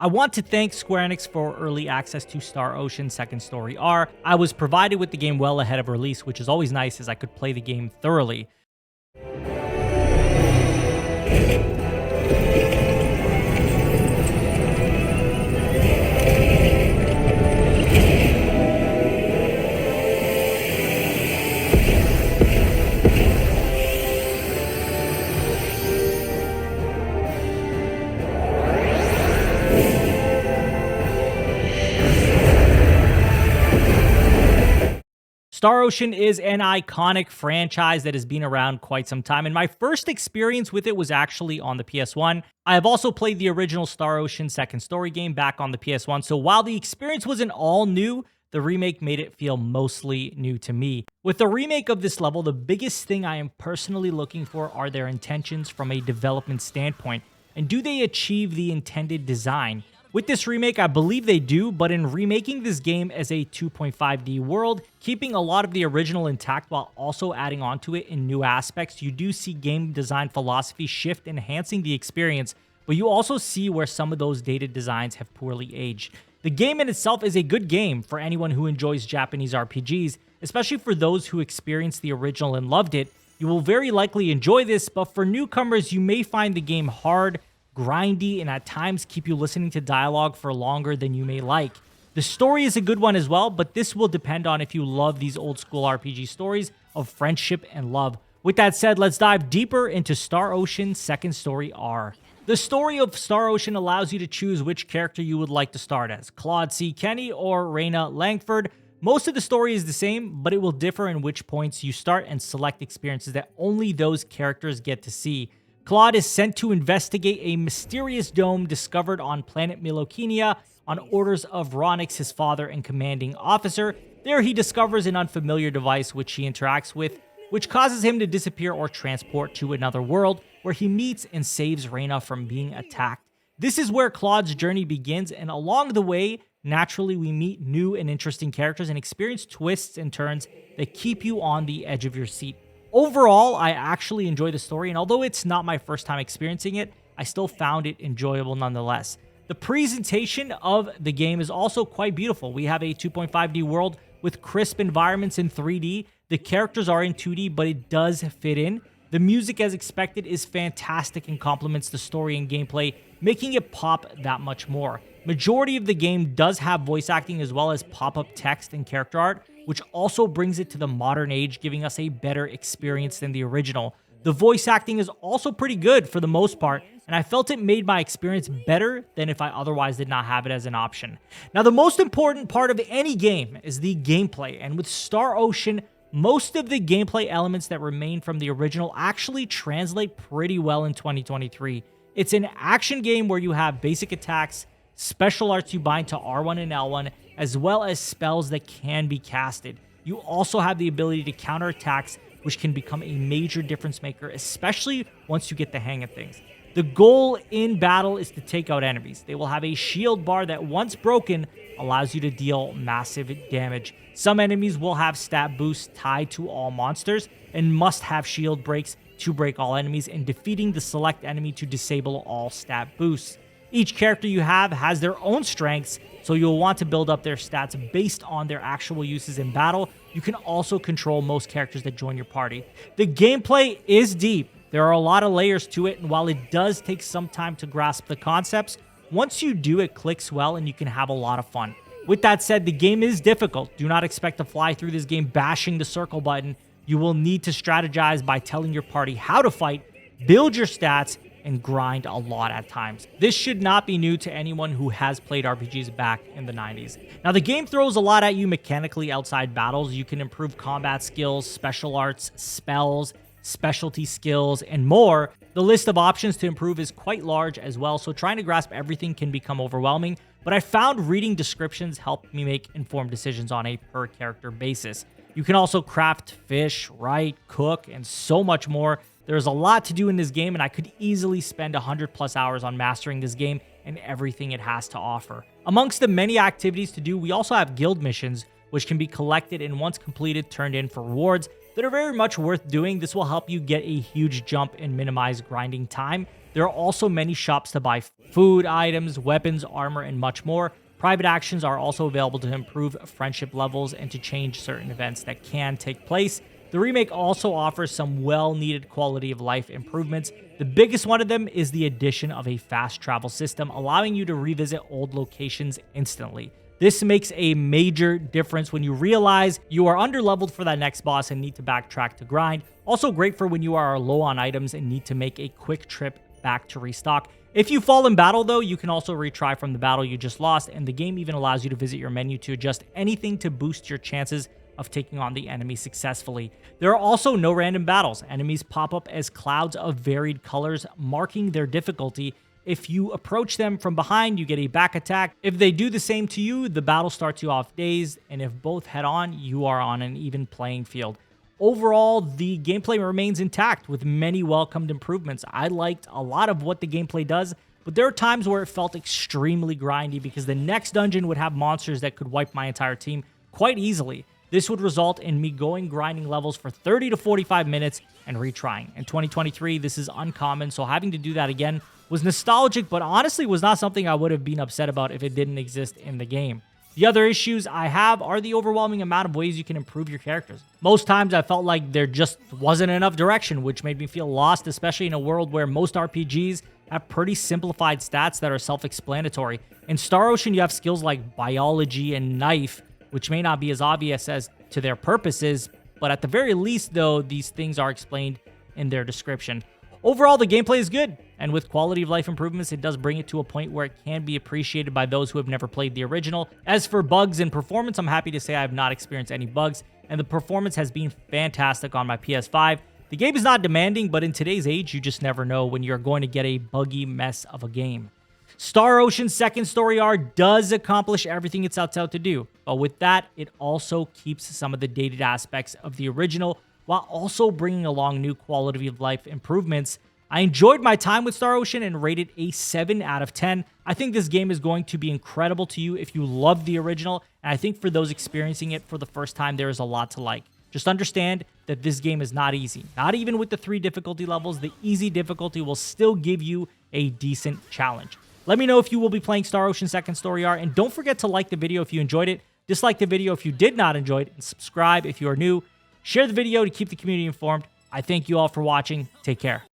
I want to thank Square Enix for early access to Star Ocean Second Story R. I was provided with the game well ahead of release, which is always nice as I could play the game thoroughly. Star Ocean is an iconic franchise that has been around quite some time, and my first experience with it was actually on the PS1. I have also played the original Star Ocean Second Story game back on the PS1, so while the experience wasn't all new, the remake made it feel mostly new to me. With the remake of this level, the biggest thing I am personally looking for are their intentions from a development standpoint, and do they achieve the intended design? With this remake, I believe they do, but in remaking this game as a 2.5D world, keeping a lot of the original intact while also adding onto it in new aspects, you do see game design philosophy shift, enhancing the experience, but you also see where some of those dated designs have poorly aged. The game in itself is a good game for anyone who enjoys Japanese RPGs, especially for those who experienced the original and loved it. You will very likely enjoy this, but for newcomers, you may find the game hard, grindy, and at times keep you listening to dialogue for longer than you may like. The story is a good one as well, but this will depend on if you love these old school RPG stories of friendship and love. With that said, let's dive deeper into Star Ocean Second Story R. The story of Star Ocean allows you to choose which character you would like to start as, Claude C. Kenny or Raina Langford. Most of the story is the same, but it will differ in which points you start and select experiences that only those characters get to see. Claude is sent to investigate a mysterious dome discovered on planet Milokenia on orders of Ronix, his father and commanding officer. There he discovers an unfamiliar device which he interacts with, which causes him to disappear or transport to another world, where he meets and saves Raina from being attacked. This is where Claude's journey begins, and along the way, naturally we meet new and interesting characters and experience twists and turns that keep you on the edge of your seat. Overall, I actually enjoy the story, and although it's not my first time experiencing it, I still found it enjoyable nonetheless. The presentation of the game is also quite beautiful. We have a 2.5D world with crisp environments in 3D. The characters are in 2D, but it does fit in. The music, as expected, is fantastic and complements the story and gameplay, making it pop that much more. Majority of the game does have voice acting as well as pop-up text and character art, which also brings it to the modern age, giving us a better experience than the original. The voice acting is also pretty good for the most part, and I felt it made my experience better than if I otherwise did not have it as an option. Now, the most important part of any game is the gameplay, and with Star Ocean, most of the gameplay elements that remain from the original actually translate pretty well in 2023. It's an action game where you have basic attacks, special arts you bind to R1 and L1, as well as spells that can be casted. You also have the ability to counter attacks, which can become a major difference maker, especially once you get the hang of things. The goal in battle is to take out enemies. They will have a shield bar that, once broken, allows you to deal massive damage. Some enemies will have stat boosts tied to all monsters and must have shield breaks to break all enemies, and defeating the select enemy to disable all stat boosts. Each character you have has their own strengths, so you'll want to build up their stats based on their actual uses in battle. You can also control most characters that join your party. The gameplay is deep. There are a lot of layers to it, and while it does take some time to grasp the concepts, once you do, it clicks well and you can have a lot of fun. With that said, the game is difficult. Do not expect to fly through this game bashing the circle button. You will need to strategize by telling your party how to fight, build your stats, and grind a lot at times. This should not be new to anyone who has played RPGs back in the 90s. Now, the game throws a lot at you mechanically outside battles. You can improve combat skills, special arts, spells, specialty skills, and more. The list of options to improve is quite large as well, so trying to grasp everything can become overwhelming, but I found reading descriptions helped me make informed decisions on a per character basis. You can also craft fish, write, cook, and so much more. There's a lot to do in this game, and I could easily spend 100+ hours on mastering this game and everything it has to offer. Amongst the many activities to do, we also have guild missions, which can be collected and once completed, turned in for rewards. that are very much worth doing. This will help you get a huge jump and minimize grinding time. There are also many shops to buy food items, weapons, armor, and much more. Private actions are also available to improve friendship levels and to change certain events that can take place. The remake also offers some well-needed quality of life improvements. The biggest one of them is the addition of a fast travel system, allowing you to revisit old locations instantly. This makes a major difference when you realize you are underleveled for that next boss and need to backtrack to grind. Also great for when you are low on items and need to make a quick trip back to restock. If you fall in battle though, you can also retry from the battle you just lost, and the game even allows you to visit your menu to adjust anything to boost your chances of taking on the enemy successfully. There are also no random battles. Enemies pop up as clouds of varied colors, marking their difficulty. If you approach them from behind, you get a back attack. If they do the same to you, the battle starts you off dazed, and if both head on, you are on an even playing field. Overall, the gameplay remains intact with many welcomed improvements. I liked a lot of what the gameplay does, but there are times where it felt extremely grindy because the next dungeon would have monsters that could wipe my entire team quite easily. This would result in me going grinding levels for 30 to 45 minutes and retrying. In 2023, this is uncommon, so having to do that again was nostalgic, but honestly was not something I would have been upset about if it didn't exist in the game. The other issues I have are the overwhelming amount of ways you can improve your characters. Most times I felt like there just wasn't enough direction, which made me feel lost, especially in a world where most RPGs have pretty simplified stats that are self-explanatory. In Star Ocean, you have skills like biology and knife, which may not be as obvious as to their purposes, but at the very least, though, these things are explained in their description. Overall, the gameplay is good, and with quality of life improvements, it does bring it to a point where it can be appreciated by those who have never played the original. As for bugs and performance, I'm happy to say I have not experienced any bugs, and the performance has been fantastic on my PS5. The game is not demanding, but in today's age, you just never know when you're going to get a buggy mess of a game. Star Ocean's second story arc does accomplish everything it sets out to do, but with that, it also keeps some of the dated aspects of the original while also bringing along new quality of life improvements. I enjoyed my time with Star Ocean and rated a 7 out of 10. I think this game is going to be incredible to you if you love the original, and I think for those experiencing it for the first time, there is a lot to like. Just understand that this game is not easy. Not even with the 3 difficulty levels, the easy difficulty will still give you a decent challenge. Let me know if you will be playing Star Ocean Second Story Arc, and don't forget to like the video if you enjoyed it, dislike the video if you did not enjoy it, and subscribe if you are new. Share the video to keep the community informed. I thank you all for watching. Take care.